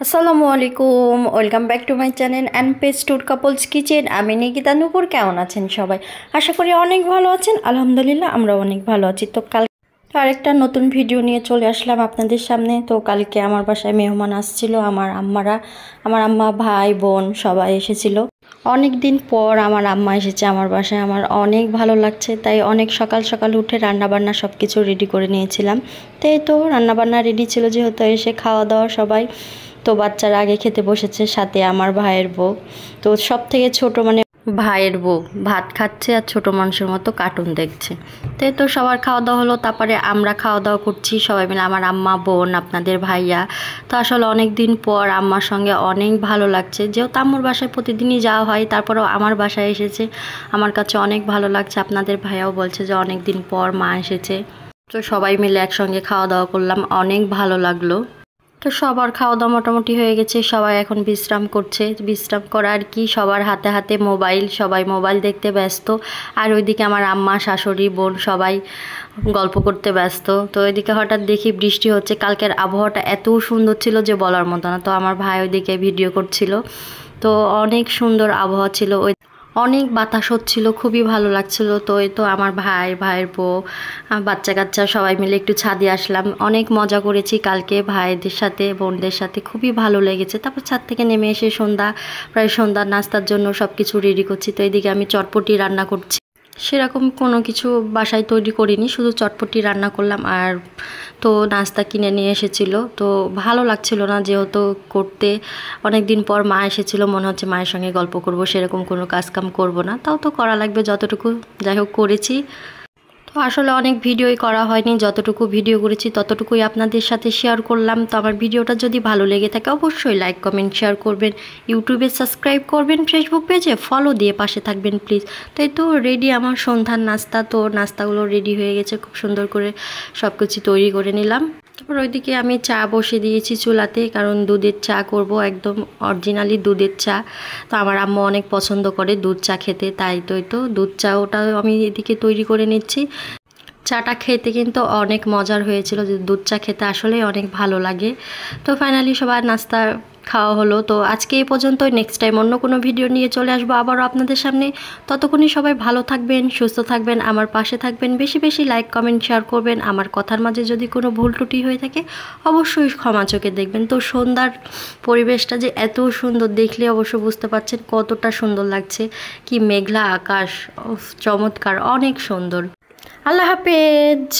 আসসালামু আলাইকুম, welcome back to my channel and page tour couples kitchen. আমি নিকিতা নূপুর। কেমন আছেন সবাই? আশা করি অনেক ভালো আছেন। আলহামদুলিল্লাহ আমরা অনেক ভালো আছি। তো কাল আরেকটা নতুন ভিডিও নিয়ে চলে আসলাম আপনাদের সামনে। তো কালকে আমার বাসায় মেহমান আসছিল, আমার আম্মা, ভাই, বোন সবাই এসেছিল। অনেক দিন পর আমার আম্মা এসেছে আমার বাসায়, আমার অনেক ভালো লাগছে। তাই অনেক সকাল সকাল উঠে রান্নাবান্না সব কিছু রেডি করে নিয়েছিলাম। তাই তো রান্নাবান্না রেডি ছিল, যেহেতু এসে খাওয়া দাওয়া সবাই। তো বাচ্চারা আগে খেতে বসেছে, সাথে আমার ভাইয়ের বউ। তো সব থেকে ছোট মানে ভাইয়ের বউ ভাত খাচ্ছে আর ছোট মানুষের মতো কার্টুন দেখছে। তাই তো সবার খাওয়া দাওয়া হলো, তারপরে আমরা খাওয়া দাওয়া করছি সবাই মিলে, আমার আম্মা, বোন, আপনাদের ভাইয়া। তো আসলে অনেক দিন পর আম্মার সঙ্গে অনেক ভালো লাগছে, যেহেতু আম্মুর বাসায় প্রতিদিনই যাওয়া হয়, তারপরেও আমার বাসায় এসেছে, আমার কাছে অনেক ভালো লাগছে। আপনাদের ভাইয়াও বলছে যে অনেক দিন পর মা এসেছে। তো সবাই মিলে একসঙ্গে খাওয়া দাওয়া করলাম, অনেক ভালো লাগলো। তো সবার খাওয়া দাওয়া মোটামুটি হয়ে গেছে, সবাই এখন বিশ্রাম করছে। বিশ্রাম করার কি, সবার হাতে হাতে মোবাইল, সবাই মোবাইল দেখতে ব্যস্ত। আর ওইদিকে আমার আম্মা, শাশুড়ি, বোন সবাই গল্প করতে ব্যস্ত। তো ওইদিকে হঠাৎ দেখি বৃষ্টি হচ্ছে। কালকের আবহাওয়াটা এত সুন্দর ছিল যে বলার মতো না। তো আমার ভাই ওইদিকে ভিডিও করছিল। তো অনেক সুন্দর আবহাওয়া ছিল, ওই অনেক বাতাস হচ্ছিল, খুবই ভালো লাগছিল। তো এই তো আমার ভাইয়ের বউ, বাচ্চা কাচ্চা সবাই মিলে একটু ছাদে আসলাম। অনেক মজা করেছি কালকে ভাইদের সাথে, বোনদের সাথে, খুবই ভালো লেগেছে। তারপর ছাদ থেকে নেমে এসে প্রায় সন্ধ্যার নাস্তার জন্য সব কিছু রেডি করছি। তো এইদিকে আমি চটপটি রান্না করছি। সেরকম কোনো কিছু বাসায় তৈরি করিনি, শুধু চটপটি রান্না করলাম। আর তো নাস্তা কিনে নিয়ে এসেছিলো, তো ভালো লাগছিল না যেহেতু করতে। অনেক দিন পর মা এসেছিলো, মনে হচ্ছে মায়ের সঙ্গে গল্প করব, সেরকম কোনো কাজকাম করব না, তাও তো করা লাগবে যতটুকু। যাই হোক করেছি। তো আসলে অনেক ভিডিওই করা হয়নি, যতটুকু ভিডিও করেছি ততটুকুই আপনাদের সাথে শেয়ার করলাম। তো আমার ভিডিওটা যদি ভালো লেগে থাকে অবশ্যই লাইক, কমেন্ট, শেয়ার করবেন। ইউটিউবে সাবস্ক্রাইব করবেন, ফেসবুক পেজে ফলো দিয়ে পাশে থাকবেন প্লিজ। তাই তো রেডি আমার সন্ধ্যার নাস্তা। তো নাস্তাগুলো রেডি হয়ে গেছে, খুব সুন্দর করে সব কিছু তৈরি করে নিলাম। তারপর ওইদিকে আমি চা বসে দিয়েছি চুলাতে, কারণ দুধের চা করব, একদম অরিজিনালি দুধের চা। তো আমার আম্মু অনেক পছন্দ করে দুধ চা খেতে, তাই তো দুধ চা ওটাও আমি এদিকে তৈরি করে নিচ্ছি। চাটা খেতে কিন্তু অনেক মজার হয়েছিল, যে দুধ চা খেতে আসলেই অনেক ভালো লাগে। তো ফাইনালি সবার নাস্তা খাওয়া হলো। তো আজকে এই পর্যন্তই, নেক্সট টাইম অন্য কোনো ভিডিও নিয়ে চলে আসবো আবারও আপনাদের সামনে। ততক্ষণই সবাই ভালো থাকবেন, সুস্থ থাকবেন, আমার পাশে থাকবেন, বেশি বেশি লাইক, কমেন্ট, শেয়ার করবেন। আমার কথার মাঝে যদি কোনো ভুল ত্রুটি হয়ে থাকে অবশ্যই ক্ষমা চোখে দেখবেন। তো সন্ধ্যার পরিবেশটা যে এত সুন্দর, দেখলে অবশ্য বুঝতে পারছেন কতটা সুন্দর লাগছে। কি মেঘলা আকাশ, চমৎকার, অনেক সুন্দর। আল্লাহ হাফেজ।